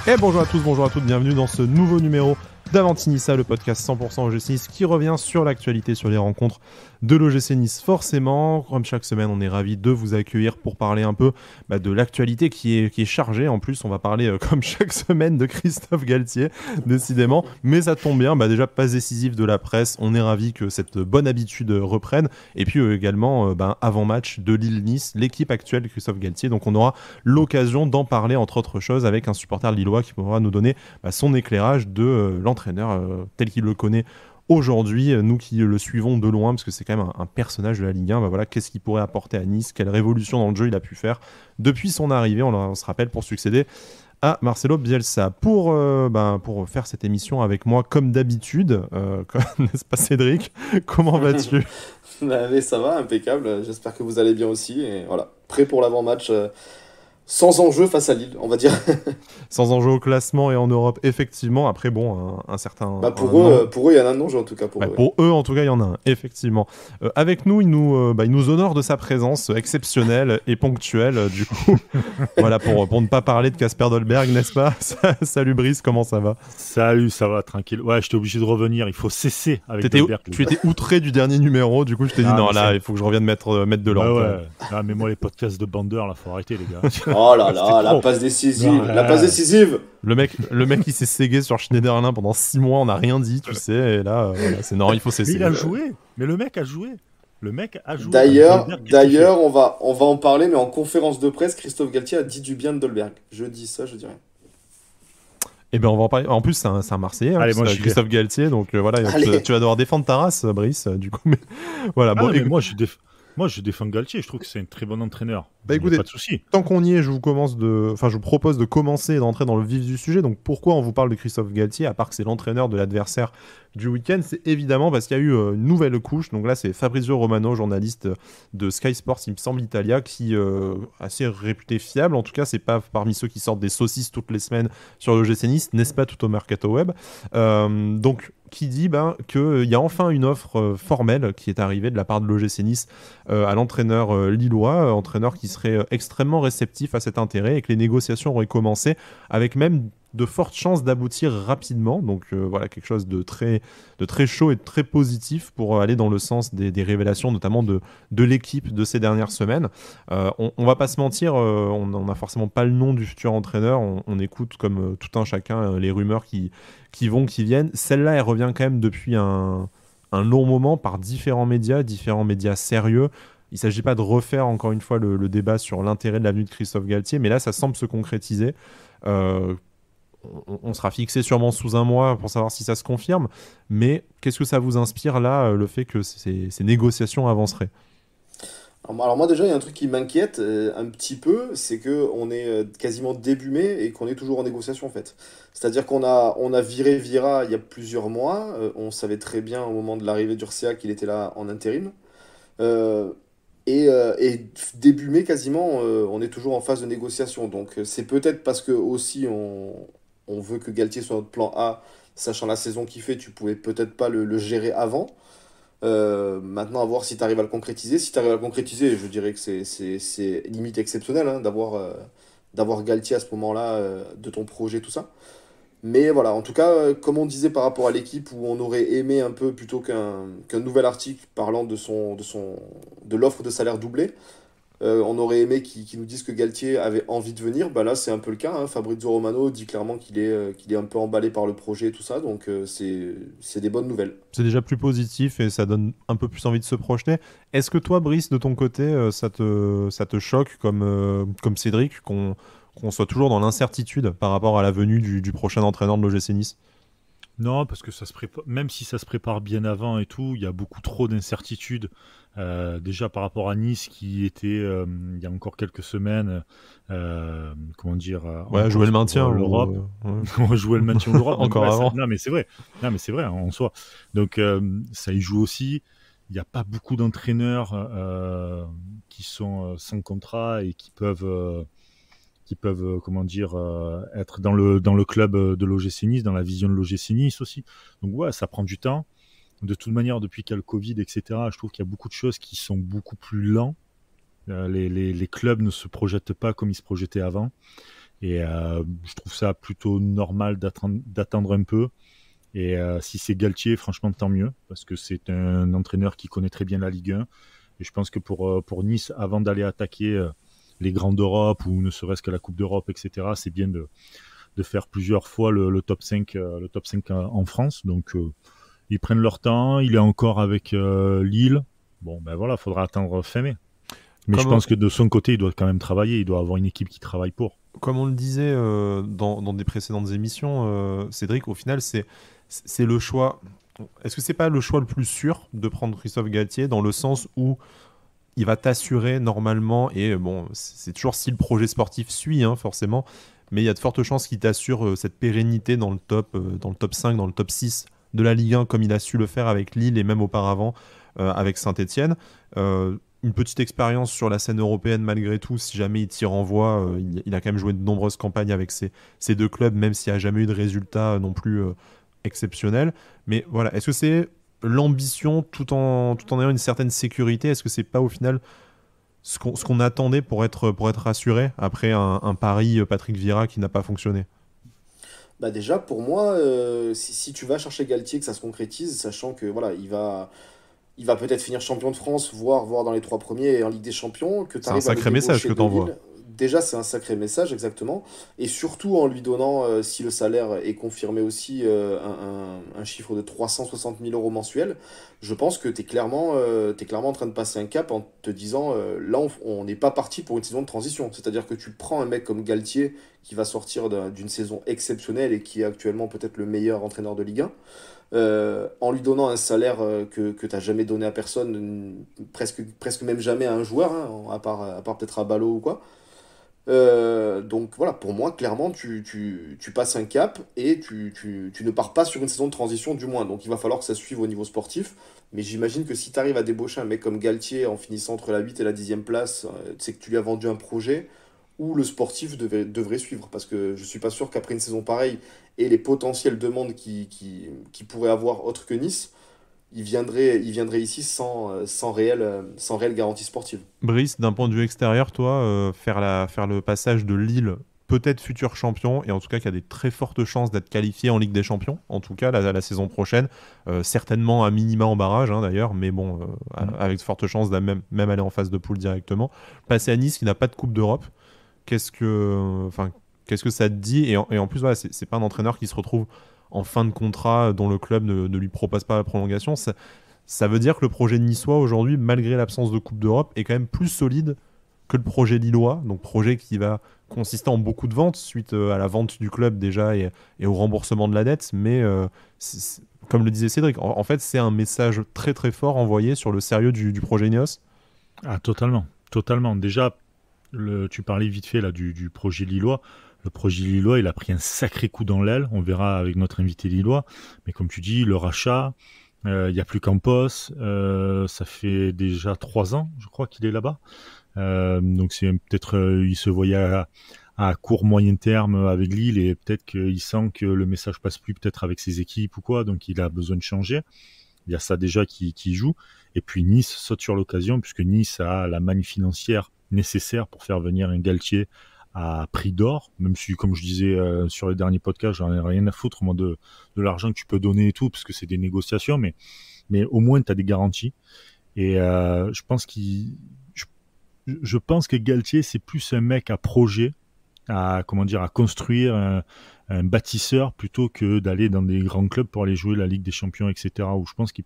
Et bonjour à tous, bonjour à toutes, bienvenue dans ce nouveau numéro d'Avanti Nissa, le podcast 100% OGC Nice qui revient sur l'actualité, sur les rencontres de l'OGC Nice. Forcément, comme chaque semaine, on est ravis de vous accueillir pour parler un peu de l'actualité qui est chargée. En plus, on va parler, comme chaque semaine, de Christophe Galtier, décidément. Mais ça tombe bien, déjà passe décisif de la presse. On est ravis que cette bonne habitude reprenne. Et puis également, avant-match de Lille-Nice, l'équipe actuelle de Christophe Galtier. Donc on aura l'occasion d'en parler, entre autres choses, avec un supporter lillois qui pourra nous donner son éclairage de l'entraîneur tel qu'il le connaît aujourd'hui, nous qui le suivons de loin, parce que c'est quand même un personnage de la Ligue 1, voilà, qu'est-ce qu'il pourrait apporter à Nice, quelle révolution dans le jeu il a pu faire depuis son arrivée, on se rappelle, pour succéder à Marcelo Bielsa. Pour faire cette émission avec moi, comme d'habitude, n'est-ce pas Cédric? Comment vas-tu? Mais ça va, impeccable, j'espère que vous allez bien aussi, et voilà, prêt pour l'avant-match. Sans enjeu face à Lille, on va dire. Sans enjeu au classement et en Europe, effectivement. Après, bon, un certain... pour eux, il y en a un enjeu, en tout cas. Pour eux, en tout cas, il y en a un, effectivement. Avec nous, il nous honore de sa présence exceptionnelle et ponctuelle, du coup. Voilà, pour ne pas parler de Kasper Dolberg, n'est-ce pas? Salut Brice, comment ça va? Salut, ça va, tranquille. Ouais, j'étais obligé de revenir, il faut cesser avec Dolberg. Tu étais outré du dernier numéro, du coup, je t'ai dit, non, là, il faut que je revienne mettre de l'ordre. Ouais. Ah, mais moi, les podcasts de bandeurs, là, faut arrêter, les gars. Oh là là, la passe décisive, la passe décisive. Le mec, il s'est ségué sur Schneiderlin pendant 6 mois, on n'a rien dit, tu sais, et là, voilà, c'est normal, il faut cesser. Mais il a joué, mais le mec a joué. D'ailleurs, on va en parler, mais en conférence de presse, Christophe Galtier a dit du bien de Dolberg. Je dis ça, je dis rien. Eh bien, on va en parler. En plus, c'est un Marseillais, Allez, moi, Christophe Galtier, donc voilà, tu vas devoir défendre ta race, Brice, du coup, mais voilà. Mais moi, je défends Galtier, je trouve que c'est un très bon entraîneur. Écoutez, pas de souci. Tant qu'on y est, je vous propose de commencer et d'entrer dans le vif du sujet. Donc pourquoi on vous parle de Christophe Galtier, à part que c'est l'entraîneur de l'adversaire du week-end? C'est évidemment parce qu'il y a eu une nouvelle couche. Donc là, c'est Fabrizio Romano, journaliste de Sky Sports, il me semble, Italia, qui assez réputé fiable. En tout cas, c'est pas parmi ceux qui sortent des saucisses toutes les semaines sur le GC Nice, n'est-ce pas, tout au mercato web. Donc qui dit qu'il y a enfin une offre formelle qui est arrivée de la part de l'OGC Nice à l'entraîneur lillois, entraîneur qui serait extrêmement réceptif à cet intérêt et que les négociations auraient commencé avec même de fortes chances d'aboutir rapidement. Donc voilà, quelque chose de très chaud et de très positif pour aller dans le sens des révélations, notamment de l'équipe de ces dernières semaines. On va pas se mentir, on n'a forcément pas le nom du futur entraîneur. On écoute comme tout un chacun les rumeurs qui vont, qui viennent. Celle-là, elle revient quand même depuis un long moment par différents médias sérieux. Il ne s'agit pas de refaire encore une fois le débat sur l'intérêt de l'avenue de Christophe Galtier, mais là, ça semble se concrétiser. On sera fixé sûrement sous un mois pour savoir si ça se confirme, mais qu'est-ce que ça vous inspire là, le fait que ces négociations avanceraient? Alors moi déjà, il y a un truc qui m'inquiète un petit peu, c'est qu'on est quasiment début mai et qu'on est toujours en négociation en fait. C'est-à-dire qu'on a viré Vira il y a plusieurs mois, on savait très bien au moment de l'arrivée d'Urcia qu'il était là en intérim. Et début mai quasiment, on est toujours en phase de négociation. Donc c'est peut-être parce que aussi on veut que Galtier soit notre plan A, sachant la saison qu'il fait, tu pouvais peut-être pas le gérer avant. Maintenant, à voir si tu arrives à le concrétiser. Si tu arrives à le concrétiser, je dirais que c'est limite exceptionnel d'avoir Galtier à ce moment-là de ton projet, tout ça. Mais voilà, en tout cas, comme on disait par rapport à l'équipe où on aurait aimé un peu plutôt qu'un nouvel article parlant de l'offre de salaire doublée, on aurait aimé qu'ils nous disent que Galtier avait envie de venir. Bah là, c'est un peu le cas, hein. Fabrizio Romano dit clairement qu'il est un peu emballé par le projet et tout ça, donc c'est des bonnes nouvelles. C'est déjà plus positif et ça donne un peu plus envie de se projeter. Est-ce que toi, Brice, de ton côté, ça te choque comme Cédric qu'on soit toujours dans l'incertitude par rapport à la venue du prochain entraîneur de l'OGC Nice? Non, parce que ça se prépare, même si ça se prépare bien avant et tout, il y a beaucoup trop d'incertitudes. Déjà par rapport à Nice qui était il y a encore quelques semaines, jouer le maintien l'Europe, jouer le maintien en Europe. Encore avant. Non mais c'est vrai, en soi. Donc ça y joue aussi. Il n'y a pas beaucoup d'entraîneurs qui sont sans contrat et qui peuvent être dans le club de l'OGC Nice, dans la vision de l'OGC Nice aussi. Donc ouais, ça prend du temps. De toute manière, depuis qu'il y a le Covid, etc., je trouve qu'il y a beaucoup de choses qui sont beaucoup plus lents. Les clubs ne se projettent pas comme ils se projetaient avant. Et je trouve ça plutôt normal d'attendre un peu. Et si c'est Galtier, franchement, tant mieux, parce que c'est un entraîneur qui connaît très bien la Ligue 1. Et je pense que pour Nice, avant d'aller attaquer les grands d'Europe ou ne serait-ce que la Coupe d'Europe, etc., c'est bien de faire plusieurs fois le top 5, le top 5 en France. Donc, ils prennent leur temps. Il est encore avec Lille. Bon, ben voilà, il faudra attendre fin mai. Mais je pense que de son côté, il doit quand même travailler. Il doit avoir une équipe qui travaille pour. Comme on le disait dans des précédentes émissions, Cédric, au final, c'est le choix. Est-ce que c'est pas le choix le plus sûr de prendre Christophe Galtier, dans le sens où il va t'assurer normalement, et bon, c'est toujours si le projet sportif suit, hein, forcément, mais il y a de fortes chances qu'il t'assure cette pérennité dans le top 5, dans le top 6 de la Ligue 1, comme il a su le faire avec Lille et même auparavant avec Saint-Etienne. Une petite expérience sur la scène européenne malgré tout, si jamais il t'y renvoie. Il a quand même joué de nombreuses campagnes avec ces deux clubs, même s'il n'y a jamais eu de résultats non plus exceptionnels. Mais voilà, est-ce que c'est l'ambition tout en ayant une certaine sécurité? Est-ce que c'est pas au final ce qu'on attendait pour être rassuré après un pari Patrick Vieira qui n'a pas fonctionné? Bah déjà, pour moi, si tu vas chercher Galtier, que ça se concrétise, sachant que voilà, il va peut-être finir champion de France, voire dans les 3 premiers et en Ligue des Champions, que tu C'est un arrives à le sacré message débaucher que de t'envoies. Lille. Déjà, c'est un sacré message, exactement. Et surtout en lui donnant, si le salaire est confirmé aussi, un chiffre de 360 000 euros mensuels, je pense que t'es clairement en train de passer un cap en te disant, là, on n'est pas parti pour une saison de transition. C'est-à-dire que tu prends un mec comme Galtier, qui va sortir d'une saison exceptionnelle et qui est actuellement peut-être le meilleur entraîneur de Ligue 1, en lui donnant un salaire que tu n'as jamais donné à personne, presque même jamais à un joueur, hein, à part peut-être à Ballot ou quoi. Donc voilà, pour moi, clairement, tu passes un cap et tu ne pars pas sur une saison de transition, du moins. Donc il va falloir que ça suive au niveau sportif. Mais j'imagine que si tu arrives à débaucher un mec comme Galtier en finissant entre la 8 et la 10e place, c'est que tu lui as vendu un projet où le sportif devrait suivre. Parce que je suis pas sûr qu'après une saison pareille et les potentielles demandes qui pourrait avoir autre que Nice, il viendrait ici sans réelle garantie sportive. Brice, d'un point de vue extérieur, toi, faire le passage de Lille, peut-être futur champion, et en tout cas qui a des très fortes chances d'être qualifié en Ligue des Champions, en tout cas la saison prochaine, certainement à minima en barrage, hein, d'ailleurs, mais bon, avec de fortes chances même aller en phase de poule directement. Passer à Nice qui n'a pas de Coupe d'Europe, qu'est-ce que ça te dit? Et en plus, voilà, c'est pas un entraîneur qui se retrouve en fin de contrat dont le club ne lui propose pas la prolongation. Ça veut dire que le projet niçois aujourd'hui, malgré l'absence de Coupe d'Europe, est quand même plus solide que le projet lillois. Donc projet qui va consister en beaucoup de ventes suite à la vente du club déjà et au remboursement de la dette. Mais comme le disait Cédric, en fait c'est un message très très fort envoyé sur le sérieux du projet Ineos. Ah, totalement. Totalement. Déjà, tu parlais vite fait là, du projet lillois. Le projet lillois, il a pris un sacré coup dans l'aile. On verra avec notre invité lillois. Mais comme tu dis, le rachat, il n'y a plus Campos. Ça fait déjà 3 ans, je crois, qu'il est là-bas. Donc c'est peut-être, il se voyait à court moyen terme avec Lille et peut-être qu'il sent que le message passe plus peut-être avec ses équipes ou quoi. Donc il a besoin de changer. Il y a ça déjà qui joue. Et puis Nice saute sur l'occasion puisque Nice a la manne financière nécessaire pour faire venir un Galtier à prix d'or, même si, comme je disais sur les derniers podcasts, j'en ai rien à foutre moi de l'argent que tu peux donner et tout, parce que c'est des négociations, mais au moins tu as des garanties. Et je pense que Galtier, c'est plus un mec à projet, à construire un bâtisseur plutôt que d'aller dans des grands clubs pour aller jouer la Ligue des Champions, etc. Où je pense qu'il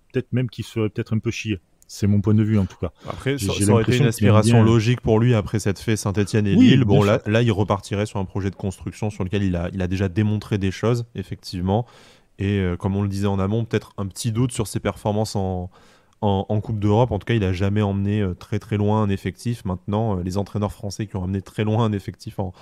serait peut-être un peu chier. C'est mon point de vue en tout cas. Après, ça aurait été une aspiration logique pour lui après cette fait Saint-Etienne et Lille. Bon, là, il repartirait sur un projet de construction sur lequel il a déjà démontré des choses, effectivement. Et comme on le disait en amont, peut-être un petit doute sur ses performances en Coupe d'Europe. En tout cas, il n'a jamais emmené très très loin un effectif. Maintenant, les entraîneurs français qui ont emmené très loin un effectif en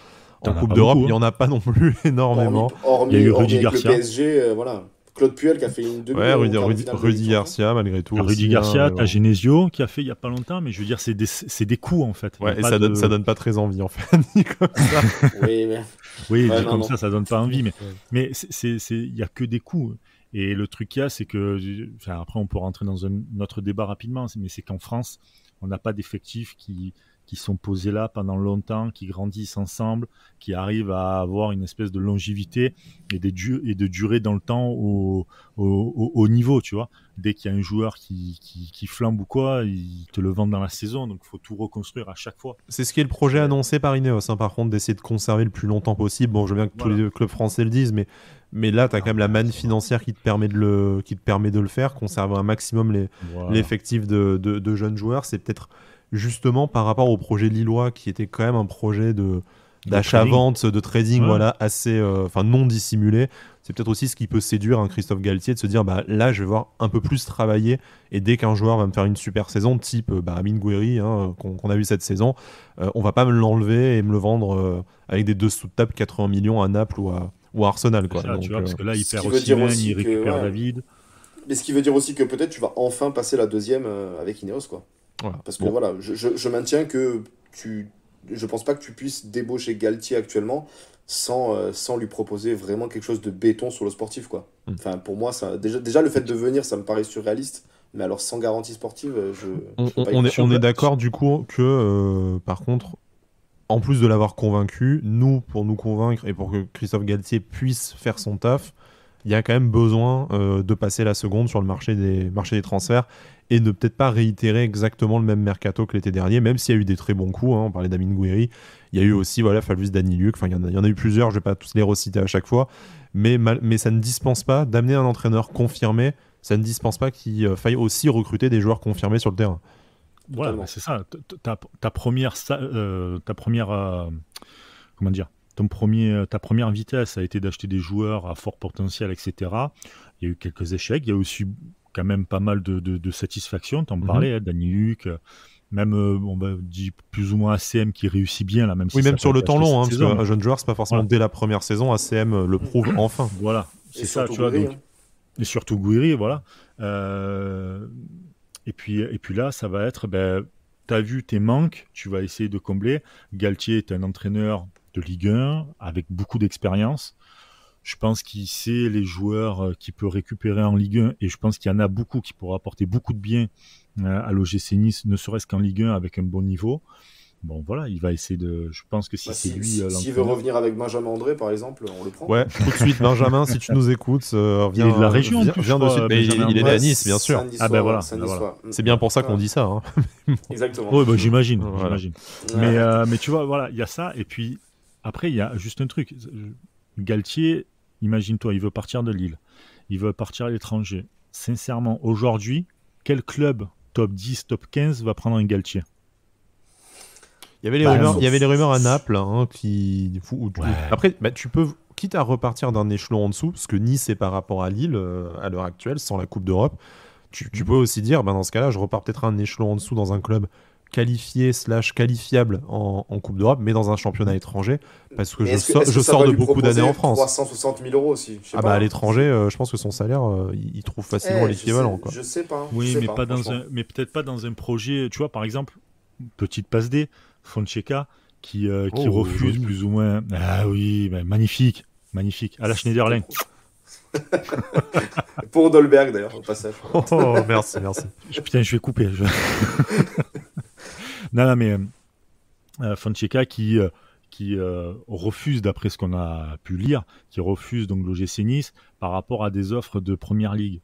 Coupe d'Europe, il n'y en a pas non plus énormément. Il y a eu Rudy Garcia. Le PSG, voilà. Claude Puel qui a fait une demi. Ouais, Rudy Garcia, malgré tout. Rudy Garcia, t'as Genesio qui a fait il n'y a pas longtemps, mais je veux dire, c'est des coups en fait. Ouais, et ça donne pas très envie en fait, dit comme ça. Oui, dit comme ça donne pas envie, mais il n'y a que des coups. Et le truc qu'il y a, c'est que, après on peut rentrer dans un autre débat rapidement, mais c'est qu'en France, on n'a pas d'effectif qui qui sont posés là pendant longtemps, qui grandissent ensemble, qui arrivent à avoir une espèce de longévité et de durer dans le temps au niveau, tu vois. Dès qu'il y a un joueur qui flambe ou quoi, ils te le vendent dans la saison, donc il faut tout reconstruire à chaque fois. C'est ce qui est le projet annoncé par Ineos, hein, par contre, d'essayer de conserver le plus longtemps possible. Bon, je veux bien que tous les clubs français le disent, mais là, tu as quand même la manne financière qui te permet de le faire, conserver un maximum l'effectif de jeunes joueurs. C'est peut-être justement par rapport au projet lillois, qui était quand même un projet d'achat-vente, de trading, voilà, assez non dissimulé. C'est peut-être aussi ce qui peut séduire un Christophe Galtier, de se dire là je vais voir un peu plus travailler, et dès qu'un joueur va me faire une super saison, type Amine Gouiri, hein, qu'on a vu cette saison, on va pas me l'enlever et me le vendre avec des dessous de table 80 millions à Naples ou à Arsenal, quoi. Ça, donc, tu vois, parce que là il perd Osimhen, il récupère David. Mais ce qui veut dire aussi que peut-être tu vas enfin passer la deuxième avec Ineos, quoi. Voilà. Parce que voilà, je maintiens que je pense pas que tu puisses débaucher Galtier actuellement sans lui proposer vraiment quelque chose de béton sur le sportif, quoi. Enfin, pour moi, ça, déjà le fait de venir, ça me paraît surréaliste. Mais alors sans garantie sportive, on est d'accord du coup que par contre, en plus de l'avoir convaincu, pour nous convaincre et pour que Christophe Galtier puisse faire son taf, il y a quand même besoin de passer la seconde sur le marché des transferts et ne peut-être pas réitérer exactement le même mercato que l'été dernier, même s'il y a eu des très bons coups, hein. On parlait d'Amine Gouiri, il y a eu aussi Fabrice Daniluk, enfin il y en a eu plusieurs, je ne vais pas tous les reciter à chaque fois, mais ça ne dispense pas d'amener un entraîneur confirmé, ça ne dispense pas qu'il faille aussi recruter des joueurs confirmés sur le terrain. Voilà, c'est ça, ta première vitesse a été d'acheter des joueurs à fort potentiel, etc. Il y a eu quelques échecs, il y a aussi quand même pas mal de satisfaction, t'en parlais, Daniluk, même on va dire plus ou moins ACM qui réussit bien là, même si même sur le temps long, hein, parce qu'un jeune joueur, c'est pas forcément dès la première saison, ACM le prouve enfin. Voilà, c'est ça, tu vois. Et surtout Gouiri, voilà. Et puis là, ça va être, t'as vu tes manques, tu vas essayer de combler. Galtier est un entraîneur de Ligue 1 avec beaucoup d'expérience. Je pense qu'il sait les joueurs qu'il peut récupérer en Ligue 1, et je pense qu'il y en a beaucoup qui pourraient apporter beaucoup de bien à l'OGC Nice, ne serait-ce qu'en Ligue 1 avec un bon niveau. Bon, voilà, il va essayer de... Je pense que c'est lui... S'il veut revenir avec Benjamin André, par exemple, on le prend. Ouais, tout de suite, Benjamin, si tu nous écoutes, viens... Il est de la région, en plus, viens de suite. Il est né à Nice, bien sûr. Voilà. C'est bien pour ça qu'on dit ça. Hein. Exactement. Oui, j'imagine. Mais tu vois, voilà, il y a ça. Et puis, après, il y a juste un truc. Galtier, imagine-toi, il veut partir de Lille. Il veut partir à l'étranger. Sincèrement, aujourd'hui, quel club top 10, top 15 va prendre un Galtier ? Il y avait les rumeurs à Naples, hein, Après, tu peux, quitte à repartir d'un échelon en dessous, parce que Nice est par rapport à Lille à l'heure actuelle, sans la Coupe d'Europe, tu peux aussi dire, dans ce cas-là, je repars peut-être un échelon en dessous dans un club qualifié / qualifiable en Coupe d'Europe, mais dans un championnat étranger, parce que je sors de beaucoup d'années en France. 360 000 euros aussi. À l'étranger, je pense que son salaire, il trouve facilement l'équivalent. Je sais pas. Oui, mais peut-être pas dans un projet. Tu vois, par exemple, petite passe D, Fonseca qui refuse plus ou moins. Ah oui, magnifique. À la Schneiderlin. Pour Dolberg d'ailleurs, au passage. Oh, merci. Putain, je vais couper. Non, mais Fonseca qui refuse, d'après ce qu'on a pu lire, qui refuse donc l'OGC Nice par rapport à des offres de Première Ligue.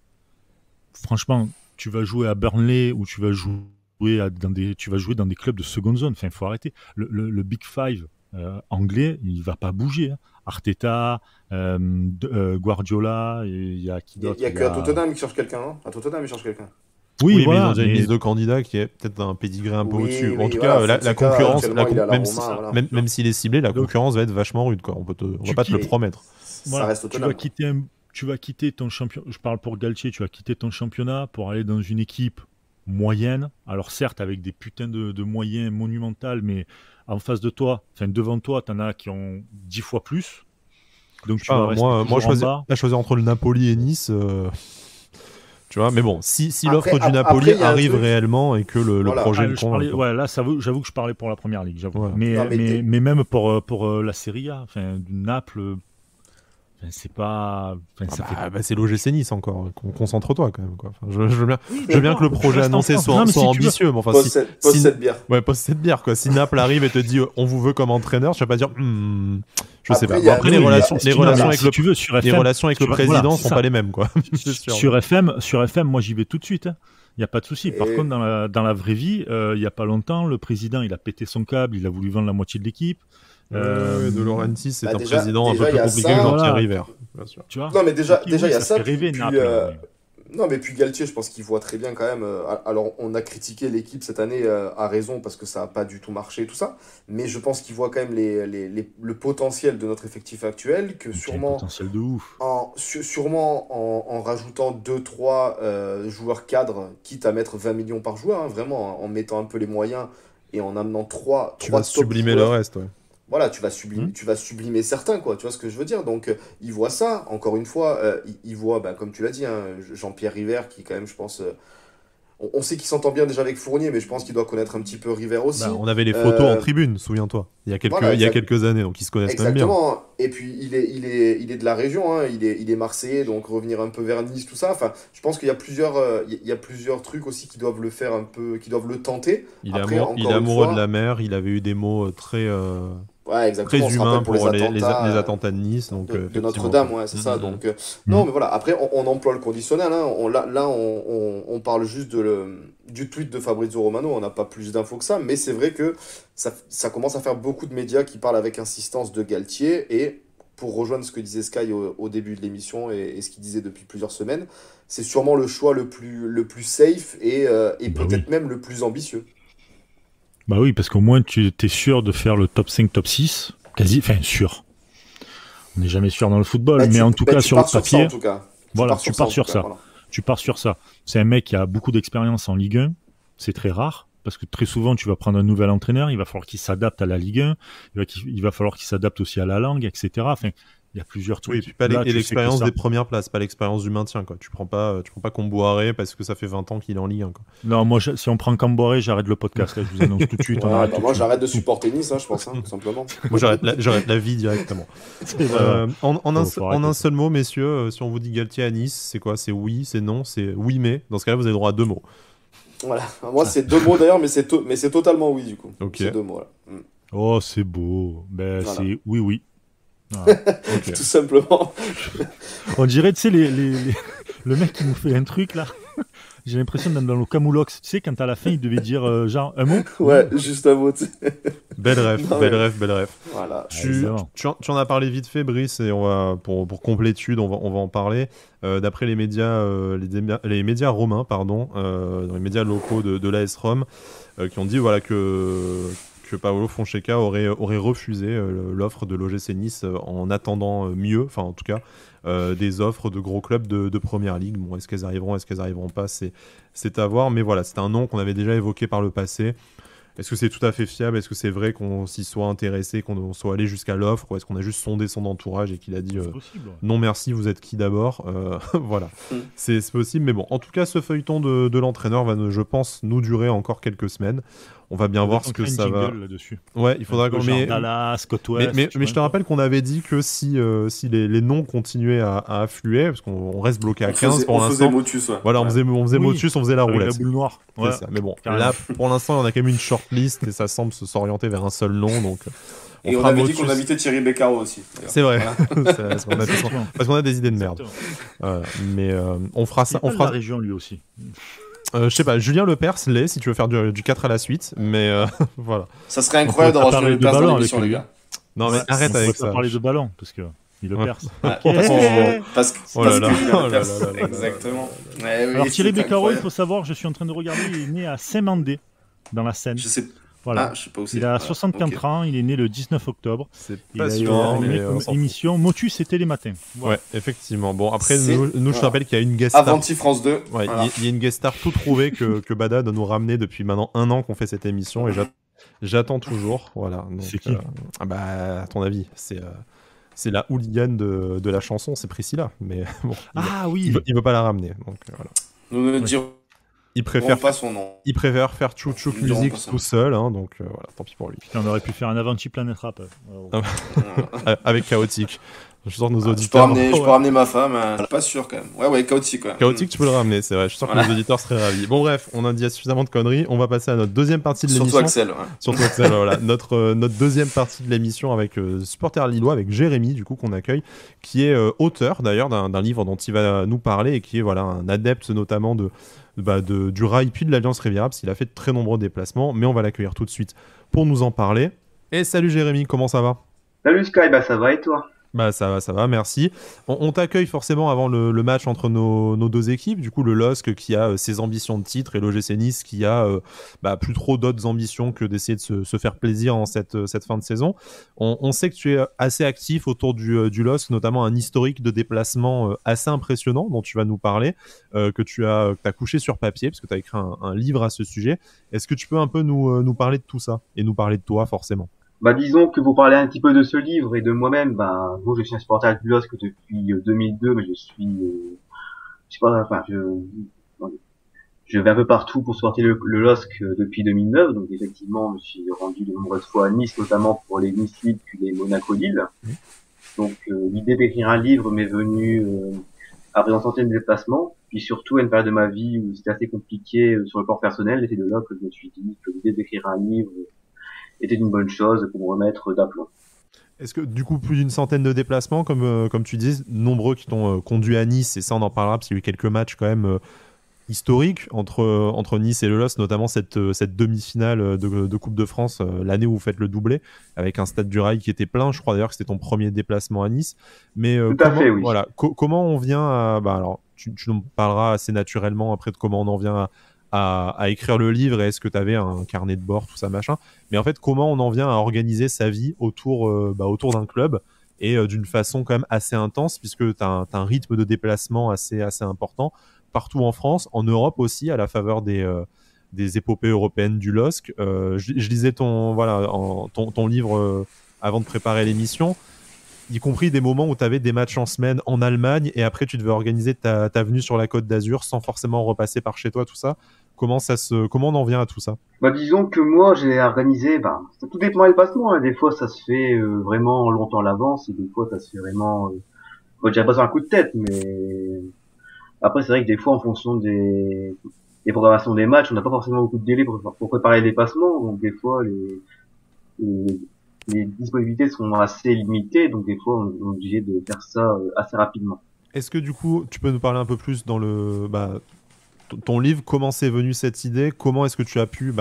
Franchement, tu vas jouer à Burnley ou tu vas jouer dans des clubs de seconde zone. Enfin, il faut arrêter. Le Big Five anglais, il va pas bouger. Hein. Arteta, Guardiola, il y a qui d'autre ? Il y a que à Tottenham qui cherche quelqu'un. Hein. À Tottenham, il cherche quelqu'un. Oui, voilà, mais ils ont déjà une liste de candidats qui est peut-être un pédigré un peu au-dessus. En tout cas, la concurrence, même s'il est ciblé, la concurrence va être vachement rude. Quoi. On va pas te le promettre. Ça reste Tottenham. Tu vas quitter ton championnat. Je parle pour Galtier. Tu vas quitter ton championnat pour aller dans une équipe moyenne. Alors certes, avec des putains de moyens monumentaux, mais en face de toi, devant toi, t'en as qui ont 10 fois plus. Donc tu vas choisir entre le Napoli et Nice. Tu vois, mais bon, si l'offre du Napoli arrive réellement et que le projet le convainc. Là, j'avoue que je parlais pour la Première Ligue. Mais même pour la Serie A, Naples. c'est pas. C'est l'OGC Nice encore. Concentre-toi quand même. Quoi. Enfin, je veux bien, Oui, je veux bien que le projet annoncé soit ambitieux, mais enfin, Pose cette bière. Ouais, pose cette bière. Quoi. Si Naples arrive et te dit on vous veut comme entraîneur, je vais pas dire. Je sais pas. Après, Après, les relations avec les relations avec le président sont pas les mêmes. Quoi. Sur FM, moi j'y vais tout de suite. Il n'y a pas de souci. Par contre, dans la vraie vie, il n'y a pas longtemps, le président il a pété son câble, il a voulu vendre la moitié de l'équipe. De Laurentiis, c'est un déjà, président un peu plus compliqué que Jean-Pierre River. Bien sûr. Tu vois non, mais déjà, il y a ça. Rêver, puis, Naples, non, mais puis Galtier, je pense qu'il voit très bien quand même. Alors, on a critiqué l'équipe cette année à raison parce que ça n'a pas du tout marché, tout ça. Mais je pense qu'il voit quand même le potentiel de notre effectif actuel. Que sûrement, potentiel de ouf. en rajoutant 2-3 joueurs cadres, quitte à mettre 20 millions par joueur, hein, vraiment, en mettant un peu les moyens et en amenant 3 Tu vas sublimer le reste, ouais. Voilà, tu vas sublimer certains, quoi. Tu vois ce que je veux dire? Donc, il voit ça, encore une fois, il voit, comme tu l'as dit, hein, Jean-Pierre River, qui quand même, je pense, on sait qu'il s'entend bien déjà avec Fournier, mais je pense qu'il doit connaître un petit peu River aussi. On avait les photos en tribune, souviens-toi, il y a quelques années, donc ils se connaissent quand même bien. Exactement. Et puis, il est de la région, hein, il est marseillais, donc revenir un peu vers Nice, tout ça. Enfin, je pense qu'il y a plusieurs trucs aussi qui doivent le faire un peu, qui doivent le tenter. Il est amoureux de la mer, il avait eu des mots très humains pour les attentats de Nice. Donc, de Notre-Dame, ouais, c'est ça. Donc, non, mais voilà, après, on emploie le conditionnel. Hein. On parle juste du tweet de Fabrizio Romano, on n'a pas plus d'infos que ça, mais c'est vrai que ça commence à faire beaucoup de médias qui parlent avec insistance de Galtier, et pour rejoindre ce que disait Sky au début de l'émission et ce qu'il disait depuis plusieurs semaines, c'est sûrement le choix le plus safe et peut-être même le plus ambitieux. Bah oui, parce qu'au moins tu es sûr de faire le top 5, top 6, sûr. On n'est jamais sûr dans le football, mais en tout cas sur le papier, tu pars sur ça. Tu pars sur ça. C'est un mec qui a beaucoup d'expérience en Ligue 1, c'est très rare, parce que très souvent tu vas prendre un nouvel entraîneur, il va falloir qu'il s'adapte à la Ligue 1, il va falloir qu'il s'adapte aussi à la langue, etc. Enfin, il y a plusieurs trucs. Oui, et puis l'expérience des premières places, pas l'expérience du maintien, quoi. Tu prends pas Comboiré parce que ça fait 20 ans qu'il est en Ligue 1, quoi. Non, moi, si on prend Comboiré, j'arrête le podcast. Là, je vous annonce tout de suite. Moi, j'arrête de supporter Nice, hein, je pense, tout simplement. Moi, j'arrête la vie directement. En un seul mot, messieurs, si on vous dit Galtier à Nice, c'est quoi? C'est oui, c'est non, c'est oui, mais. Dans ce cas-là, vous avez droit à 2 mots. Voilà. Moi, c'est 2 mots d'ailleurs, mais c'est totalement oui, du coup. Ok. C'est 2 mots, là. Oh, c'est beau. Voilà. C'est oui. Ah, okay. Tout simplement. On dirait, tu sais, le mec qui nous fait un truc là. J'ai l'impression d'être dans le Camoulox. Tu sais, quand à la fin, il devait dire genre un mot. Ouais, juste un mot. Belle rêve. Voilà. Tu en as parlé vite fait, Brice, et on va pour complétude, on va en parler. D'après les médias romains, dans les médias locaux de l'AS Rome, qui ont dit que Paolo Fonseca aurait refusé l'offre de l'OGC Nice en attendant mieux, enfin en tout cas des offres de gros clubs de Première Ligue. Bon, est-ce qu'elles arriveront pas, c'est à voir, mais voilà, c'était un nom qu'on avait déjà évoqué par le passé. Est-ce que c'est tout à fait fiable? Est-ce que c'est vrai qu'on s'y soit intéressé, qu'on soit allé jusqu'à l'offre, ou est-ce qu'on a juste sondé son entourage et qu'il a dit non merci, vous êtes qui d'abord? Voilà, c'est possible, mais bon, en tout cas, ce feuilleton de l'entraîneur va, je pense, nous durer encore quelques semaines. On va bien voir ce que ça va. Ouais, il faudra que Dallas, côte ouest. Mais je te rappelle qu'on avait dit que si les noms continuaient à affluer, parce qu'on reste bloqué à 15 pour l'instant. On faisait Motus, ouais. Voilà, on faisait Motus, on faisait la roulette. La boule noire. Ouais. Ça. Mais bon, là, pour l'instant, on a quand même une shortlist et ça semble s'orienter vers un seul nom, donc. Et on avait dit qu'on invitait Thierry Beccaro aussi. C'est vrai. Voilà. Parce qu'on a des idées de merde. Mais on fera ça. On fera la région lui aussi. Je sais pas, Julien Lepers l'est si tu veux faire du 4 à la suite, mais voilà. Ça serait incroyable d'avoir Julien Lepers dans l'émission, les gars. Non, mais arrête avec ça. On va parler de ballon, parce que il le perce. Parce que exactement. Alors Thierry Beccaro, il faut savoir, je suis en train de regarder, il est né à Saint-Mandé, dans la Seine. Je sais. Voilà. Je sais pas où c'est. Il a 64 ans, il est né le 19 octobre. C'est pas sûr, comme émission Motus, c'était les matins. Voilà. Ouais, effectivement. Bon, après, nous je te rappelle qu'il y a une guest star. Avanti France 2. Ouais, voilà. Il y a une guest star tout trouvée que Bada doit nous ramener depuis maintenant 1 an qu'on fait cette émission et j'attends toujours. Voilà. Donc, c'est qui à ton avis, c'est la hooligan de la chanson, c'est Priscilla. Mais bon, il veut pas la ramener. Donc voilà. Nous ne dirons il préfère pas son nom. Il préfère faire Tchouk musique tout seul, hein, donc voilà, tant pis pour lui. On aurait pu faire un Avanti Planet Rap. Avec Chaotique. Je suis sûr que nos Je peux auditeurs. ramener, je peux ramener ma femme, pas sûr quand même. Ouais, chaotique, ouais. Chaotique, tu peux le ramener, c'est vrai. Je suis sûr que nos auditeurs seraient ravis. Bon, bref, on a dit suffisamment de conneries. On va passer à notre deuxième partie de l'émission. Surtout Axel, ouais. Surtout Axel, voilà. Notre deuxième partie de l'émission avec supporter lillois, avec Jérémy, du coup, qu'on accueille, qui est auteur d'ailleurs d'un livre dont il va nous parler et qui est voilà, un adepte notamment du rail puis de l'Alliance Riviera, parce qu'il a fait de très nombreux déplacements. Mais on va l'accueillir tout de suite pour nous en parler. Et salut Jérémy, comment ça va? Salut Sky, ça va et toi? Bah ça va, merci. On t'accueille forcément avant le match entre nos deux équipes, du coup le LOSC qui a ses ambitions de titre et l'OGC Nice qui a plus trop d'autres ambitions que d'essayer de se faire plaisir en cette fin de saison. On sait que tu es assez actif autour du LOSC, notamment un historique de déplacement assez impressionnant dont tu vas nous parler, que tu as couché sur papier, parce que tu as écrit un livre à ce sujet. Est-ce que tu peux un peu nous parler de tout ça et nous parler de toi forcément? Disons que pour parler un petit peu de ce livre et de moi-même, moi je suis un supporter du LOSC depuis 2002, mais je suis, je sais pas, enfin je vais un peu partout pour supporter le LOSC depuis 2009, donc effectivement je me suis rendu de nombreuses fois à Nice, notamment pour les Nice League puis les Monaco Lille. Donc l'idée d'écrire un livre m'est venue après une centaine de déplacements, puis surtout à une période de ma vie où c'était assez compliqué sur le plan personnel, et c'est de là que je me suis dit que l'idée d'écrire un livre était une bonne chose pour me remettre d'aplomb. Est-ce que du coup plus d'une centaine de déplacements, comme tu dis, nombreux qui t'ont conduit à Nice, et ça on en parlera parce qu'il y a eu quelques matchs quand même historiques entre Nice et le LOSC, notamment cette demi-finale de Coupe de France, l'année où vous faites le doublé, avec un stade du Rail qui était plein. Je crois d'ailleurs que c'était ton premier déplacement à Nice. Mais Tout à fait, oui. Voilà, comment on vient à... alors, tu nous parleras assez naturellement après de comment on en vient à écrire le livre, et est-ce que tu avais un carnet de bord, tout ça, machin. Mais en fait, comment on en vient à organiser sa vie autour d'un club, et d'une façon quand même assez intense, puisque tu as un rythme de déplacement assez important, partout en France, en Europe aussi, à la faveur des épopées européennes du LOSC. Je lisais ton livre avant de préparer l'émission, y compris des moments où tu avais des matchs en semaine en Allemagne, et après tu devais organiser ta venue sur la Côte d'Azur sans forcément repasser par chez toi, tout ça. Comment on en vient à tout ça? Disons que moi j'ai organisé, tout dépend des passements, hein. Des fois ça se fait vraiment longtemps à l'avance, et des fois ça se fait vraiment, je dirais pas sur un coup de tête, mais après c'est vrai que des fois en fonction des programmations des matchs, on n'a pas forcément beaucoup de délai pour préparer les dépassements, donc des fois les, les disponibilités sont assez limitées, donc des fois on est obligé de faire ça assez rapidement. Est-ce que du coup tu peux nous parler un peu plus dans ton livre, comment c'est venu cette idée, comment est-ce que tu as pu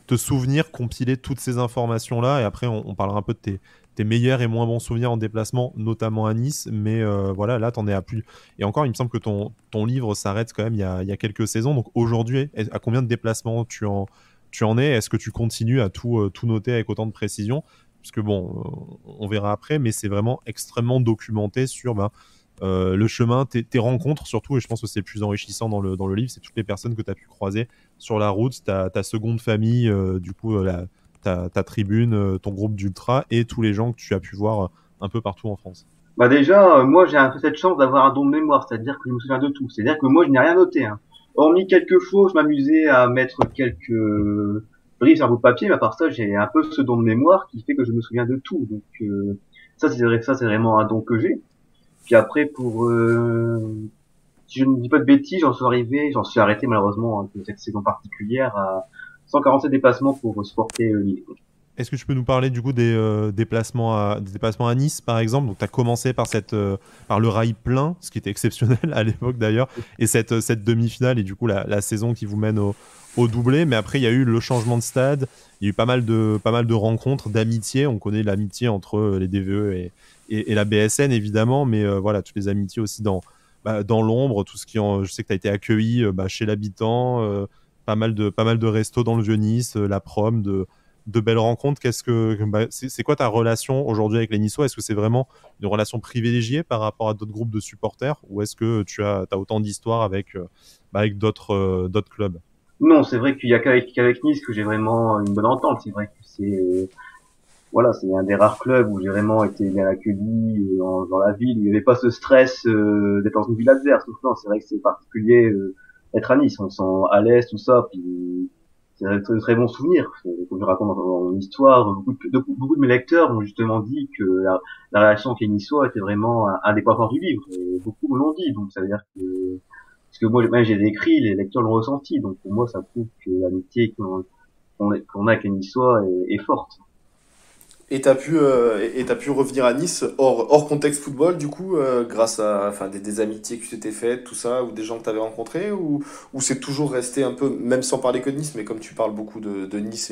te souvenir, compiler toutes ces informations-là, et après on parlera un peu de tes meilleurs et moins bons souvenirs en déplacement, notamment à Nice, mais voilà, là t'en es à plus. Et encore, il me semble que ton livre s'arrête quand même il y a quelques saisons, donc aujourd'hui, à combien de déplacements tu en es? Est-ce que tu continues à tout noter avec autant de précision? Parce que bon, on verra après, mais c'est vraiment extrêmement documenté sur le chemin, tes rencontres surtout, et je pense que c'est le plus enrichissant dans le livre, c'est toutes les personnes que tu as pu croiser sur la route, ta seconde famille, du coup ta tribune, ton groupe d'ultra, et tous les gens que tu as pu voir un peu partout en France. Déjà, moi j'ai un peu cette chance d'avoir un don de mémoire, c'est-à-dire que je me souviens de tout, c'est-à-dire que moi je n'ai rien noté, hein. Hormis quelques fois, je m'amusais à mettre quelques briefs sur un bout de papier, mais à part ça, j'ai un peu ce don de mémoire qui fait que je me souviens de tout. Donc ça c'est vraiment un don que j'ai. Puis après, si je ne dis pas de bêtises, j'en suis arrêté malheureusement de cette saison particulière à 147 déplacements pour supporter Lille. Est-ce que tu peux nous parler du coup des déplacements à Nice par exemple? Donc tu as commencé par le rail plein, ce qui était exceptionnel à l'époque d'ailleurs, et cette demi-finale, et du coup la saison qui vous mène au doublé. Mais après il y a eu le changement de stade, il y a eu pas mal de rencontres, d'amitiés. On connaît l'amitié entre les DVE et la BSN évidemment, mais voilà, toutes les amitiés aussi dans l'ombre, tout ce je sais que tu as été accueilli chez l'habitant, pas mal de restos dans le Vieux-Nice, la prom, de belles rencontres. C'est quoi ta relation aujourd'hui avec les Niçois? Est-ce que c'est vraiment une relation privilégiée par rapport à d'autres groupes de supporters, ou est-ce que tu as autant d'histoires avec d'autres clubs? Non, c'est vrai qu'il y a qu'avec Nice que j'ai vraiment une bonne entente. C'est vrai que c'est un des rares clubs où j'ai vraiment été bien accueilli dans la ville, où il n'y avait pas ce stress d'être dans une ville adverse. Donc non, c'est vrai que c'est particulier d'être à Nice. On se sent à l'aise, tout ça, puis un très bon souvenir. Comme je raconte dans mon histoire, beaucoup de mes lecteurs m'ont justement dit que la relation avec les Niçois était vraiment un des points forts du livre. Et beaucoup me l'ont dit, donc ça veut dire que parce que moi même j'ai écrit, les lecteurs l'ont ressenti, donc pour moi ça prouve que l'amitié qu'on a avec les Niçois est forte. Et t'as pu revenir à Nice hors contexte football, du coup, grâce à enfin, des amitiés que tu t'étais faites, tout ça, ou des gens que t'avais rencontrés, ou c'est toujours resté un peu, même sans parler que de Nice, mais comme tu parles beaucoup de Nice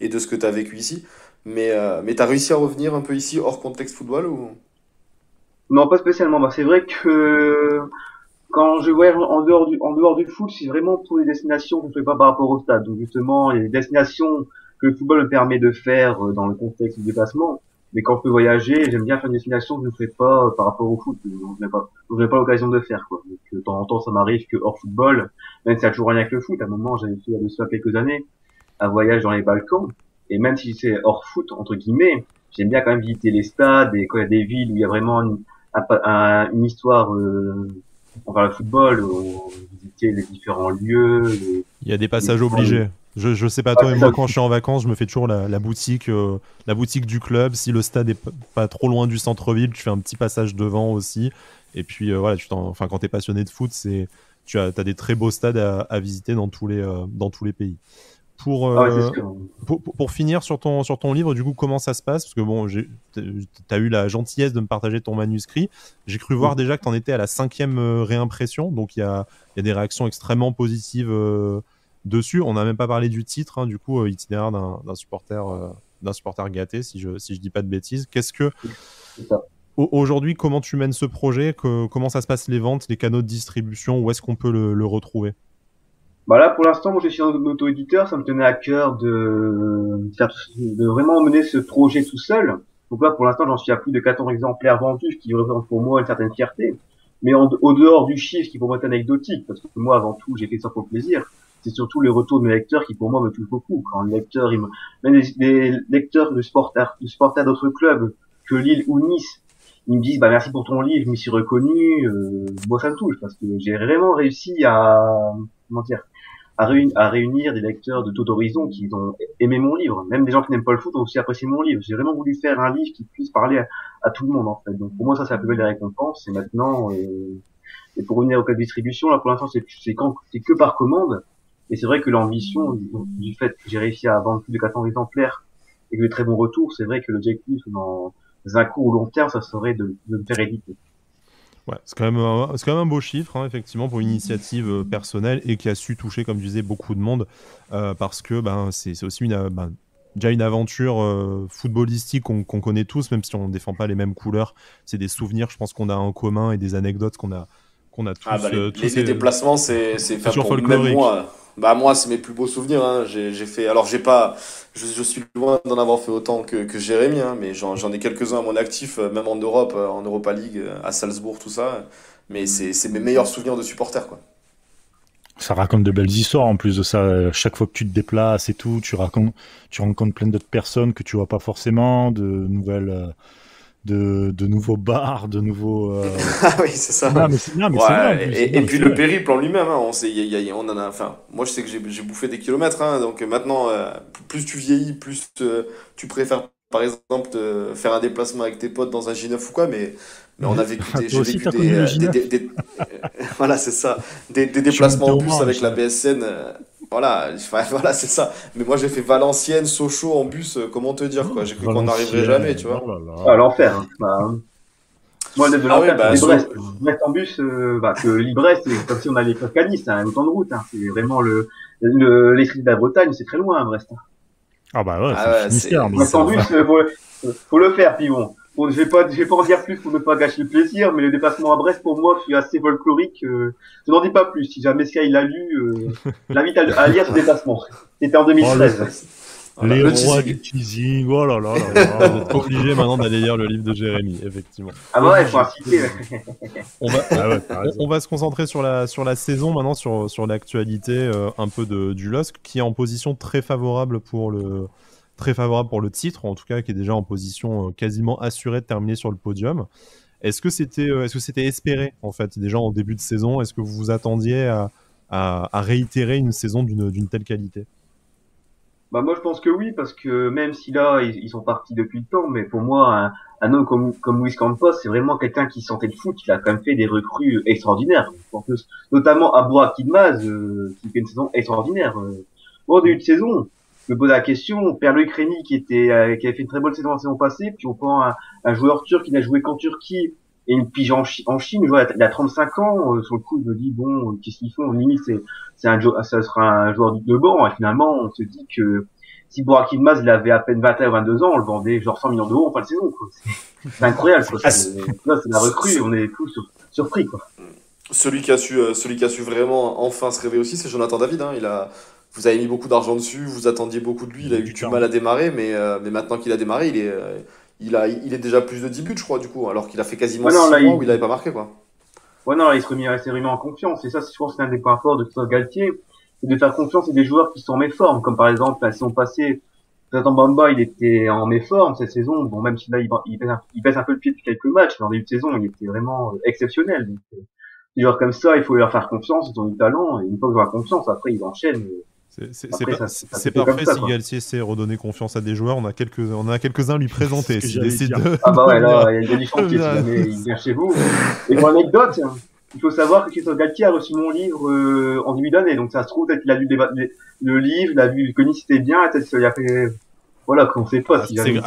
et de ce que t'as vécu ici, mais t'as réussi à revenir un peu ici hors contexte football ou... Non, pas spécialement. Bah, c'est vrai que quand je voyage en dehors du foot, c'est vraiment pour les destinations que je fais pas par rapport au stade. Donc justement, il y a des destinations que le football me permet de faire dans le contexte du déplacement. Mais quand je peux voyager, j'aime bien faire des destinations que je ne fais pas par rapport au foot. Donc je n'ai pas l'occasion de faire, quoi. Donc de temps en temps, ça m'arrive que hors football, même si ça a toujours rien avec le foot. À un moment, j'avais fait de cela quelques années, un voyage dans les Balkans. Et même si c'est hors foot, entre guillemets, j'aime bien quand même visiter les stades et quand il y a des villes où il y a vraiment une histoire enfin le football, visiter les différents lieux. Il y a des passages obligés. Je sais pas toi, mais moi quand je suis en vacances, je me fais toujours la boutique du club. Si le stade est pas trop loin du centre-ville, tu fais un petit passage devant aussi. Et puis voilà, enfin quand t'es passionné de foot, t'as des très beaux stades à visiter dans tous les pays. Pour finir sur ton livre, du coup, comment ça se passe? Parce que bon, t'as eu la gentillesse de me partager ton manuscrit. J'ai cru voir déjà que t'en étais à la 5e réimpression, donc il y a des réactions extrêmement positives dessus. On n'a même pas parlé du titre, hein, du coup, itinéraire d'un supporter gâté, si je dis pas de bêtises. Aujourd'hui, comment tu mènes ce projet? Comment ça se passe les ventes, les canaux de distribution? Où est-ce qu'on peut le retrouver? Bah là, pour l'instant, moi, je suis en auto-éditeur. Ça me tenait à cœur de vraiment mener ce projet tout seul. Donc là, pour l'instant, j'en suis à plus de 14 exemplaires vendus, ce qui représente pour moi une certaine fierté. Mais au dehors du chiffre, qui pour moi est anecdotique, parce que moi, avant tout, j'ai fait ça pour plaisir. C'est surtout les retours de mes lecteurs qui, pour moi, me touchent beaucoup. Quand les lecteurs, même des lecteurs de supporters d'autres clubs, que Lille ou Nice, ils me disent, bah, merci pour ton livre, je m'y suis reconnu, moi, ça me touche, parce que j'ai vraiment réussi comment dire, à réunir des lecteurs de tout horizon qui ont aimé mon livre. Même des gens qui n'aiment pas le foot ont aussi apprécié mon livre. J'ai vraiment voulu faire un livre qui puisse parler à tout le monde, en fait. Donc, pour moi, ça, c'est la plus belle des récompenses. Et maintenant, et pour revenir au cas de distribution, là, pour l'instant, c'est que par commande. Et c'est vrai que l'ambition, du fait que j'ai réussi à vendre plus de 400 exemplaires et que de très bons retours, c'est vrai que l'objectif dans un court ou long terme, ça serait de me faire éditer. Ouais, c'est quand même un beau chiffre, hein, effectivement, pour une initiative personnelle et qui a su toucher, comme je disais, beaucoup de monde, parce que c'est aussi déjà une aventure footballistique qu'on connaît tous, même si on ne défend pas les mêmes couleurs. C'est des souvenirs, je pense, qu'on a en commun et des anecdotes qu'on a tous. Ah bah les déplacements, c'est toujours pour folklorique. même moi. Bah moi, c'est mes plus beaux souvenirs. Hein. J'ai fait. Alors j'ai pas. Je suis loin d'en avoir fait autant que Jérémy, hein, mais j'en ai quelques-uns à mon actif, même en Europe, en Europa League, à Salzbourg, tout ça. Mais c'est mes meilleurs souvenirs de supporters, quoi. Ça raconte de belles histoires en plus de ça. Chaque fois que tu te déplaces et tout, tu rencontres plein d'autres personnes que tu vois pas forcément, de nouvelles. De nouveaux bars, de nouveaux. Ah oui, c'est ça. Non, mais c'est vrai. Et puis le périple en lui-même, hein, on en a. Enfin, moi je sais que j'ai bouffé des kilomètres, hein, donc maintenant, plus tu vieillis, plus tu préfères, par exemple, faire un déplacement avec tes potes dans un J9 ou quoi, mais on a vécu Toi aussi, t'as connu le J9. voilà, c'est ça, des déplacements en bus avec la BSN. Voilà, voilà, c'est ça. Mais moi j'ai fait Valenciennes, Sochaux en bus, comment te dire quoi. J'ai cru qu'on n'arriverait jamais, tu vois. Oh là là. Ah, l'enfer. Hein. Moi, de l'enfer, bah, c'est Brest. Brest en bus, que Lille-Brest, c'est comme si on allait presque à Nice, c'est un temps de route. Hein. C'est vraiment l'esprit de la Bretagne, c'est très loin, Brest. Ah bah ouais, Ah c'est ouais, le Finistère. c'est- Brest en bus, faut le faire, puis bon. Bon, je vais pas en dire plus pour ne pas gâcher le plaisir, mais le déplacement à Brest, pour moi, je suis assez folklorique. Je n'en dis pas plus. Si jamais Sky l'a lu, j'invite à lire ce déplacement. C'était en 2013. Voilà, Les le rois teasing. du teasing, oh là là là là. Vous êtes obligé maintenant d'aller lire le livre de Jérémy, effectivement. Ah bah ouais, faut inciter. Ah ouais, t'as raison. On va se concentrer sur la saison maintenant, sur l'actualité un peu du LOSC, qui est en position très favorable pour le titre, en tout cas qui est déjà en position quasiment assurée de terminer sur le podium. Est-ce que c'était espéré en fait déjà en début de saison? Est-ce que vous vous attendiez à réitérer une saison d'une telle qualité? Bah moi je pense que oui, parce que même si là ils sont partis depuis le temps, mais pour moi un homme comme Luis Campos, c'est vraiment quelqu'un qui sentait le foot, il a quand même fait des recrues extraordinaires. En plus, notamment Burak Yılmaz, qui fait une saison extraordinaire. Au début de saison, je me pose la question, Perlo Kreni qui avait fait une très bonne saison la saison passée, puis on prend un joueur turc qui n'a joué qu'en Turquie et une pige en Chine, il a 35 ans, sur le coup je me dis bon, qu'est-ce qu'ils font, limite ça sera un joueur de banc, et finalement on se dit que si Burak Yılmaz il avait à peine 21 ou 22 ans, on le vendait genre 100 millions d'euros en fin de saison, quoi. C'est incroyable, quoi. Là, c'est la recrue, on est tous surpris, quoi. Celui qui a su vraiment enfin se réveiller aussi, c'est Jonathan David. Hein. Vous avez mis beaucoup d'argent dessus, vous attendiez beaucoup de lui, il a eu du mal à démarrer, mais maintenant qu'il a démarré, il est déjà plus de 10 buts, je crois, du coup, alors qu'il a fait quasiment 6 mois où il n'avait pas marqué, quoi. Ouais, non, là, il s'est remis en confiance, et ça, je pense que c'est un des points forts de Christophe Galtier, c'est de faire confiance à des joueurs qui sont en méforme, comme par exemple, la saison passée, Jonathan Bamba, il était en méforme cette saison, bon, même si là, il baisse un peu le pied depuis quelques matchs, mais en début de saison, il était vraiment exceptionnel. Donc, des joueurs comme ça, il faut leur faire confiance, ils ont du talent, et une fois qu'ils ont la confiance, après, ils enchaînent. C'est parfait si Galtier sait redonner confiance à des joueurs. On a quelques-uns à lui présenter. Ah bah ouais, là, il y a du chantier si jamais il vient chez vous. Et pour anecdote, il faut savoir que Christophe Galtier a reçu mon livre en début d'année. Donc ça se trouve, peut-être qu'il a lu le livre, il a vu, il connaît si c'était bien, peut-être qu'il a fait... Voilà, qu'on sait pas. Si peut-être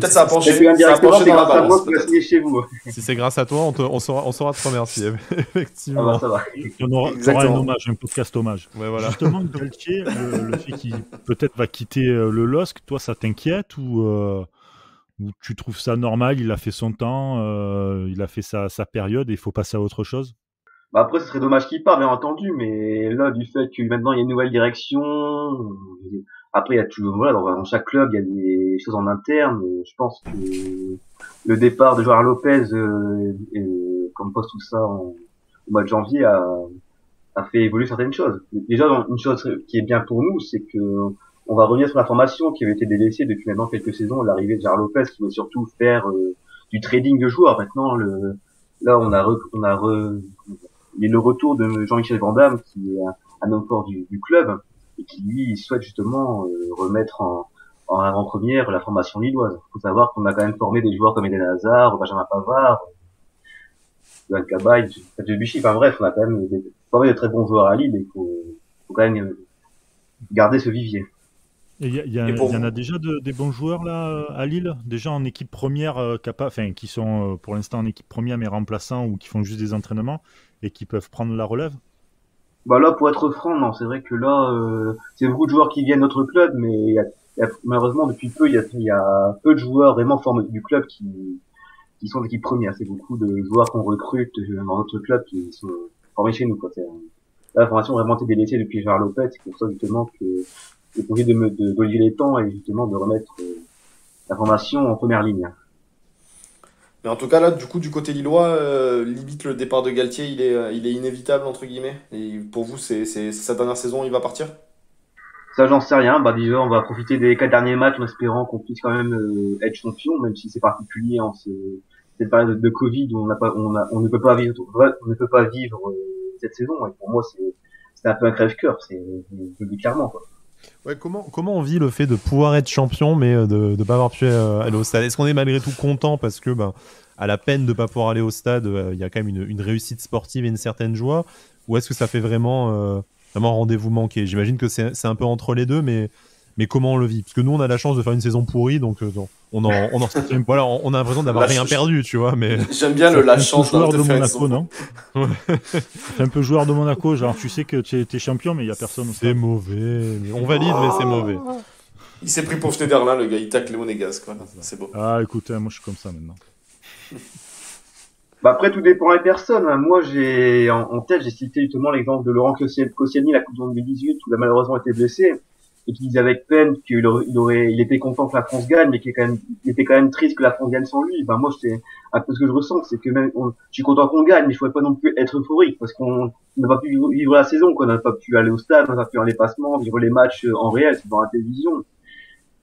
ça a penché. Ça a penché dans la balance. Chez vous. Si c'est grâce à toi, on saura te remercier. Effectivement. Ah bah, ça va. On aura un hommage, un podcast hommage. Ouais, voilà. Justement, Galtier, le fait qu'il peut-être va quitter le LOSC, toi, ça t'inquiète ou tu trouves ça normal? Il a fait son temps, il a fait sa période et il faut passer à autre chose? Bah après, ce serait dommage qu'il parte, bien entendu, mais là, du fait que maintenant il y a une nouvelle direction, après il y a toujours, voilà, dans chaque club, il y a des choses en interne, je pense que le départ de Joao Lopez, comme poste tout ça au mois de janvier, a fait évoluer certaines choses. Déjà, une chose qui est bien pour nous, c'est que on va revenir sur la formation qui avait été délaissée depuis maintenant quelques saisons, l'arrivée de Joao Lopez, qui veut surtout faire du trading de joueurs. Maintenant, là, il y a le retour de Jean-Michel Van Damme, qui est un homme fort du club, et qui, lui, souhaite justement remettre en avant-première la formation lilloise. Il faut savoir qu'on a quand même formé des joueurs comme Eden Hazard, Benjamin Pavard, Yoann Cabaye, Debuchy, enfin bref, on a quand même formé de très bons joueurs à Lille, et il faut quand même garder ce vivier. Il y en a déjà des bons joueurs là à Lille, déjà en équipe première, qui sont pour l'instant en équipe première mais remplaçants ou qui font juste des entraînements et qui peuvent prendre la relève? Bah là, pour être franc, non, c'est vrai que là, c'est beaucoup de joueurs qui viennent de notre club, mais malheureusement depuis peu, il y a peu de joueurs vraiment formés du club qui sont d'équipe première. C'est beaucoup de joueurs qu'on recrute dans notre club qui sont formés chez nous, quoi. La formation a vraiment été délaissée depuis Gérard Lopez, c'est pour ça justement que le projet d'Olivier Létang est justement de remettre la formation en première ligne. Mais en tout cas, là, du coup, du côté lillois, limite le départ de Galtier, il est inévitable, entre guillemets. Et pour vous, c'est sa dernière saison, il va partir? Ça, j'en sais rien. Bah, déjà, on va profiter des 4 derniers matchs en espérant qu'on puisse quand même être champion, même si c'est particulier en cette période de Covid où on ne peut pas vivre cette saison. Et pour moi, c'est un peu un crève-cœur. Je le dis clairement, quoi. Ouais, comment on vit le fait de pouvoir être champion mais de ne pas avoir pu aller au stade? Est-ce qu'on est malgré tout content parce que à la peine de ne pas pouvoir aller au stade, il y a quand même une réussite sportive et une certaine joie? Ou est-ce que ça fait vraiment rendez-vous manqué? J'imagine que c'est un peu entre les deux, mais comment on le vit? Parce que nous, on a la chance de faire une saison pourrie, donc on a l'impression d'avoir rien perdu, tu vois. Mais j'aime bien la chance de faire Monaco, non? C'est un peu joueur de Monaco, genre tu sais que tu es champion, mais il y a personne. C'est mauvais. On valide, mais c'est mauvais. Il s'est pris pour Schneiderlin, le gars. Il tacle les Monégasques, quoi. C'est beau. Ah, écoute, moi je suis comme ça maintenant. Bah après, tout dépend des personnes. Moi, en tête, j'ai cité justement l'exemple de Laurent Koscielny, la Coupe du Monde 2018, où il a malheureusement été blessé, et qui disait avec peine il était content que la France gagne, mais il était quand même triste que la France gagne sans lui. Ben moi, c'est un peu ce que je ressens, c'est que même, je suis content qu'on gagne, mais il faudrait pas non plus être euphorique, parce qu'on n'a pas pu vivre la saison, qu'on n'a pas pu aller au stade, on n'a pas pu faire les passements, vivre les matchs en réel, c'est dans la télévision.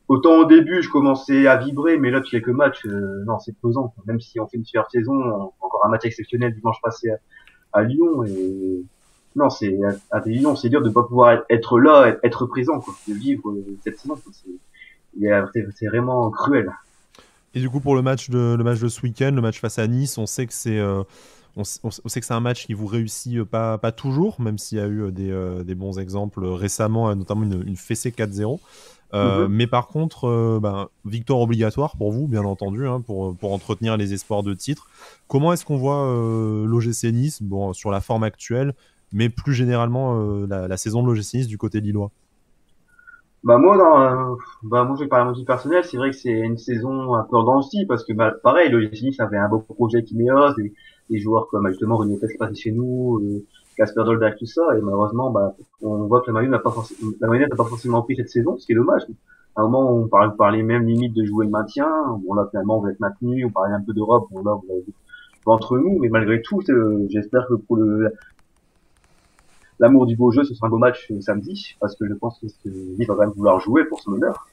Autant au début, je commençais à vibrer, mais là, depuis quelques matchs, non, c'est pesant. Même si on fait une super saison, encore un match exceptionnel dimanche passé à Lyon, et non, c'est intelligent, c'est dur de pas pouvoir être là, être présent, quoi, de vivre cette saison, quoi. C'est vraiment cruel. Et du coup, pour le match de ce week-end, le match face à Nice, on sait que on sait que c'est un match qui vous réussit pas toujours, même s'il y a eu des bons exemples récemment, notamment une fessée 4-0. Mais par contre, victoire obligatoire pour vous, bien entendu, hein, pour entretenir les espoirs de titre. Comment est-ce qu'on voit l'OGC Nice, bon, sur la forme actuelle, mais plus généralement la saison de l'OGC Nice du côté lillois? Moi, je vais parler de mon vie personnelle. C'est vrai que c'est une saison un peu en dents de scie parce que, pareil, le Nice avait un beau projet qui Kiméos, des joueurs comme, justement, René Tess passé chez nous, Casper Dolberg, tout ça. Et malheureusement, on voit que la mayonnaise n'a pas forcément pris cette saison, ce qui est dommage. À un moment, on parlait même limite de jouer le maintien. Bon, là, finalement, on va être maintenu. On parlait un peu d'Europe. Bon, là, vous avez entre nous. Mais malgré tout, j'espère que pour l'amour du beau jeu, ce sera un beau match samedi, parce que je pense que Nice va quand même vouloir jouer pour son honneur.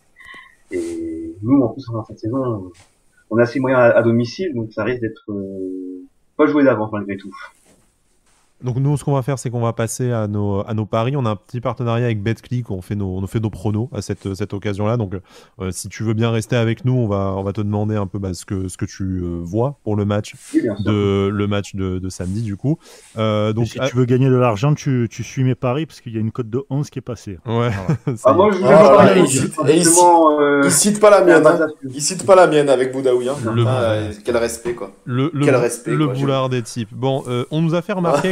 Et nous, en plus, dans cette saison, on a assez moyens à domicile, donc ça risque d'être pas joué d'avance malgré tout. Donc nous, ce qu'on va faire, c'est qu'on va passer à nos paris. On a un petit partenariat avec BetClick, on fait nos pronos à cette occasion-là. Donc si tu veux bien rester avec nous, on va te demander un peu ce que tu vois pour le match, de samedi du coup. Donc si tu veux gagner de l'argent, tu suis mes paris parce qu'il y a une cote de 11 qui est passée. Ouais. Moi, il cite pas la mienne. Il cite pas la mienne avec Boudaoui. Quel respect, quoi. Quel respect, le boulard des types. Bon, on nous a fait remarquer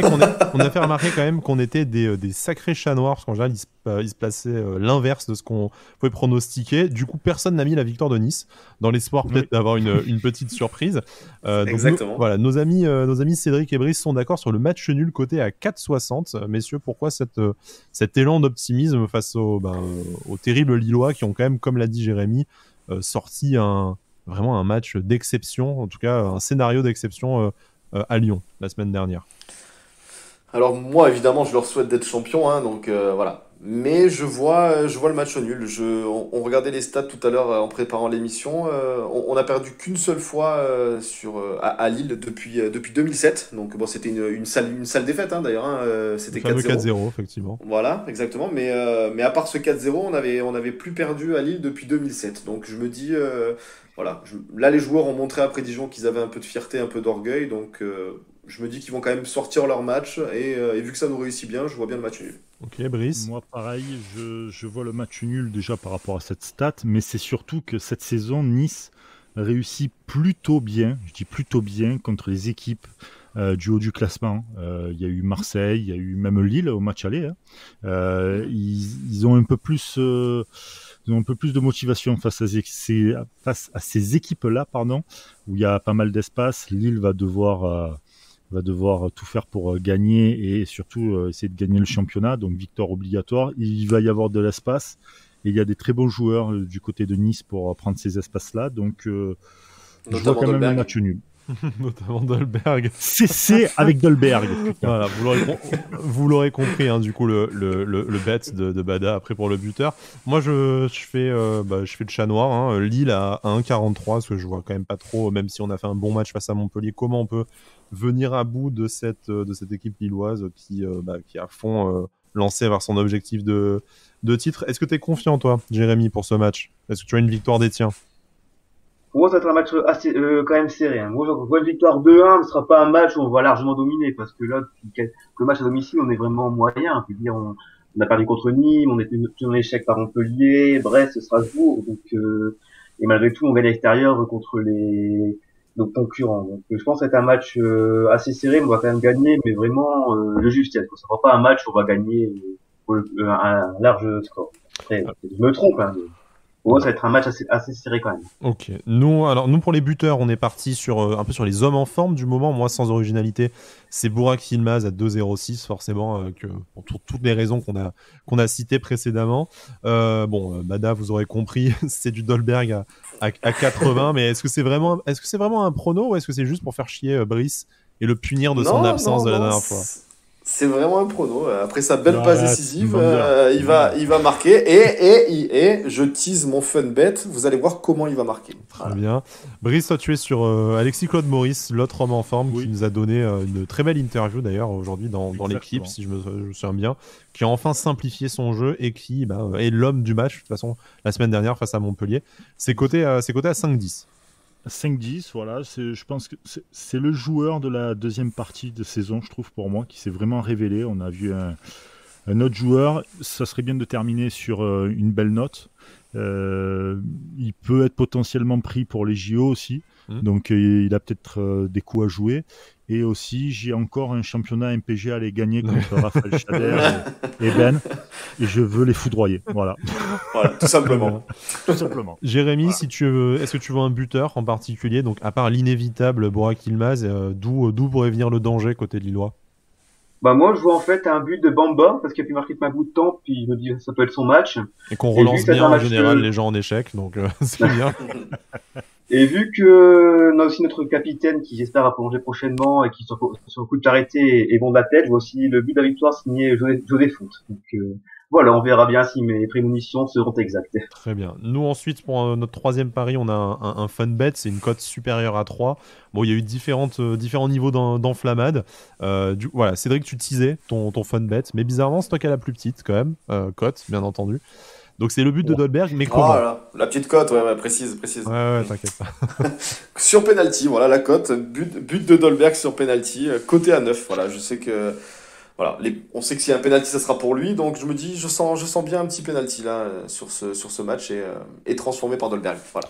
on a fait remarquer quand même qu'on était des sacrés chats noirs, parce qu'en général, il se plaçait l'inverse de ce qu'on pouvait pronostiquer. Du coup, personne n'a mis la victoire de Nice, dans l'espoir peut-être d'avoir une petite surprise. Exactement. Voilà, nos amis Cédric et Brice sont d'accord sur le match nul coté à 4,60. Messieurs, pourquoi cet élan d'optimisme face aux terribles Lillois qui ont quand même, comme l'a dit Jérémy, sorti vraiment un match d'exception, en tout cas un scénario d'exception à Lyon la semaine dernière? Alors moi, évidemment, je leur souhaite d'être champion, hein, donc voilà. Mais je vois le match nul. On regardait les stats tout à l'heure en préparant l'émission. On a perdu qu'une seule fois à Lille depuis 2007. Donc bon, c'était une sale défaite, hein, d'ailleurs. Hein, c'était 4-0, effectivement. Voilà, exactement. Mais à part ce 4-0, on avait plus perdu à Lille depuis 2007. Donc je me dis, voilà. Là, les joueurs ont montré après Dijon qu'ils avaient un peu de fierté, un peu d'orgueil. Donc je me dis qu'ils vont quand même sortir leur match et vu que ça nous réussit bien, je vois bien le match nul. Ok, Brice. Moi, pareil, je vois le match nul déjà par rapport à cette stat, mais c'est surtout que cette saison, Nice réussit plutôt bien, je dis plutôt bien, contre les équipes du haut du classement. Il y a eu Marseille, il y a eu même Lille au match aller. Hein. Ils ont un peu plus... Ils ont un peu plus de motivation face à ces équipes-là, où il y a pas mal d'espace. Lille va devoir tout faire pour gagner et surtout essayer de gagner le championnat, donc victoire obligatoire. Il va y avoir de l'espace et il y a des très bons joueurs du côté de Nice pour prendre ces espaces-là, donc je vois quand même un match nul. Notamment Dolberg. C'est avec Dolberg. Voilà, vous l'aurez compris, hein, du coup, le bet de Bada après pour le buteur. Moi, je fais le chat noir. Hein. Lille à 1,43, parce que je vois quand même pas trop, même si on a fait un bon match face à Montpellier, comment on peut venir à bout de cette équipe lilloise qui est à fond lancée vers son objectif de titre. Est-ce que tu es confiant, toi, Jérémy, pour ce match? Est-ce que tu as une victoire des tiens? Pour moi, ça va être un match assez quand même serré. Hein. Moi, je vois une victoire 2-1, ce sera pas un match où on va largement dominer, parce que là, le match à domicile, on est vraiment moyen. Je veux dire, on a perdu contre Nîmes, on était en échec par Montpellier, Brest, Strasbourg, donc et malgré tout, on gagne à l'extérieur contre nos concurrents. Donc, je pense que c'est un match assez serré, on va quand même gagner, mais vraiment le justesse. Ça sera pas un match où on va gagner un large score. Après, je me trompe, hein. Pour moi, ça va être un match assez serré quand même. Ok. Nous, pour les buteurs, on est parti un peu sur les hommes en forme du moment. Moi, sans originalité, c'est Burak Yilmaz à 2,06, forcément, pour toutes les raisons qu'on a citées précédemment. Bada, vous aurez compris, c'est du Dolberg à 80. Mais est-ce que c'est vraiment un prono ou est-ce que c'est juste pour faire chier Brice et le punir de son absence de la dernière fois? C'est vraiment un prono. Après sa belle passe décisive, il va marquer. Et je tease mon fun bet. Vous allez voir comment il va marquer. Très bien. Brice, toi, tu es sur Alexis Claude Maurice, l'autre homme en forme, qui nous a donné une très belle interview d'ailleurs aujourd'hui dans l'équipe, si je me souviens bien, qui a enfin simplifié son jeu et qui est l'homme du match, de toute façon, la semaine dernière face à Montpellier. C'est coté à 5-10. 5-10, voilà, je pense que c'est le joueur de la deuxième partie de saison, je trouve, pour moi, qui s'est vraiment révélé. On a vu un autre joueur. Ça serait bien de terminer sur une belle note. Il peut être potentiellement pris pour les JO aussi, donc il a peut-être des coups à jouer. Et aussi, j'ai encore un championnat MPG à aller gagner contre Raphaël Chader et Ben, et je veux les foudroyer. Voilà, tout simplement. Tout simplement. Jérémy, si est-ce que tu veux un buteur en particulier, donc à part l'inévitable Burak Yılmaz, d'où pourrait venir le danger côté lillois? Moi, je vois en fait un but de Bamba, parce qu'il a pu marquer depuis un bout de temps, puis je me dis ça peut être son match. Et qu'on relance bien en général les gens en échec, donc c'est bien. Et vu que on a aussi notre capitaine qui j'espère va prolonger prochainement et qui sur le coup de t'arrêter est bon de la tête, je vois aussi le but de la victoire signé José Font. Donc voilà, on verra bien si mes prémonitions seront exactes. Très bien. Nous ensuite, pour notre troisième pari, on a un fun bet, c'est une cote supérieure à 3. Bon, il y a eu différents niveaux d'enflammade. Voilà, Cédric, tu teasais ton fun bet, mais bizarrement, c'est toi qui as la plus petite quand même, cote, bien entendu. Donc c'est le but de Dolberg, mais comment la petite cote, précise. Ouais, t'inquiète pas. Sur penalty, voilà la cote, but de Dolberg sur penalty, coté à 9. Voilà, je sais que on sait que s'il y a un penalty, ça sera pour lui, donc je me dis, je sens bien un petit penalty là sur ce match et transformé par Dolberg. Voilà.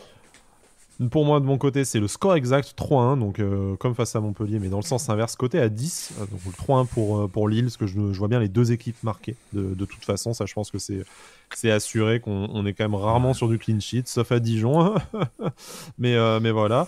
Pour moi, de mon côté, c'est le score exact 3-1, donc comme face à Montpellier, mais dans le sens inverse, côté à 10, donc le 3-1 pour Lille, parce que je vois bien les deux équipes marquées de toute façon. Ça, je pense que c'est assuré qu'on est quand même rarement sur du clean sheet, sauf à Dijon, mais voilà.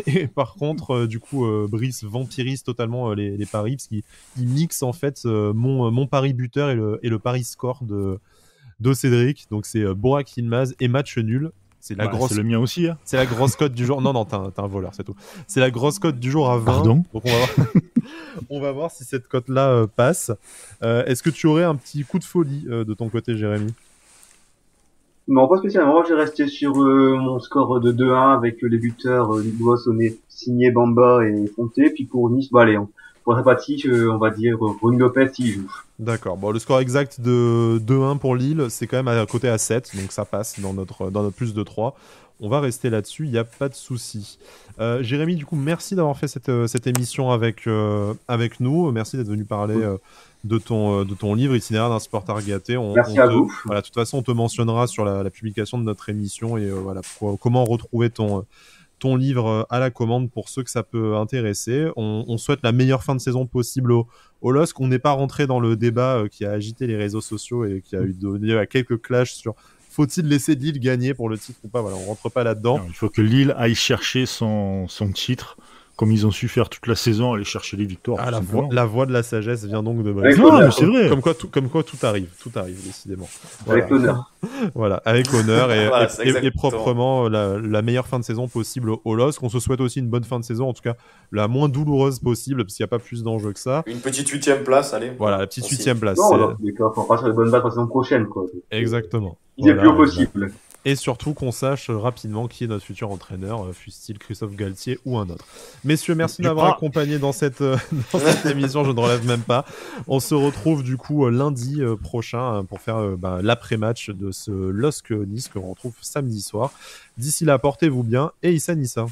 Et par contre, du coup, Brice vampirise totalement les paris, parce qu'il mixe en fait mon pari buteur et le pari score de Cédric, donc c'est Burak Yılmaz et match nul. C'est le mien aussi. Hein. C'est la grosse cote du jour. Non, t'es un voleur, c'est tout. C'est la grosse cote du jour à 20. Pardon. Donc on va voir si cette cote-là passe. Est-ce que tu aurais un petit coup de folie de ton côté, Jérémy? Non, pas spécialement. J'ai resté sur mon score de 2-1 avec les buteurs Libois, Sonné, Signé, Bamba et Fonté. Puis pour Nice, allez, pour Repati, on va dire Brune Lopez s'il joue. D'accord. Bon, le score exact de 2-1 pour Lille, c'est quand même à côté à 7, donc ça passe dans notre plus de 3. On va rester là-dessus, il n'y a pas de souci. Jérémy, du coup, merci d'avoir fait cette émission avec nous. Merci d'être venu parler de ton livre, Itinéraire d'un supporter gâté. Merci à vous. Voilà, de toute façon, on te mentionnera sur la publication de notre émission et comment retrouver ton livre à la commande pour ceux que ça peut intéresser. On souhaite la meilleure fin de saison possible au LOSC. On n'est pas rentré dans le débat qui a agité les réseaux sociaux et qui a eu donné à quelques clashs sur faut-il laisser Lille gagner pour le titre ou pas. Voilà, on rentre pas là-dedans. Non, il faut que Lille aille chercher son titre, comme ils ont su faire toute la saison, aller chercher les victoires. La voix de la sagesse vient donc de Brice. Non, mais c'est vrai. Comme quoi tout arrive décidément. Voilà. Avec honneur. Voilà, avec honneur et proprement la meilleure fin de saison possible au LOSC. On se souhaite aussi une bonne fin de saison, en tout cas la moins douloureuse possible, parce qu'il n'y a pas plus d'enjeux que ça. Une petite 8e place, allez. Voilà, la petite 8e place. Non, il faut pas sur les bonnes bases la saison prochaine, quoi. Exactement. Il est le plus haut possible. Et surtout qu'on sache rapidement qui est notre futur entraîneur, fût-il Christophe Galtier ou un autre. Messieurs, merci d'avoir accompagné dans cette émission, je ne relève même pas. On se retrouve du coup lundi prochain pour faire l'après-match de ce LOSC Nice que l'on retrouve samedi soir. D'ici là, portez-vous bien et Issa Nissa.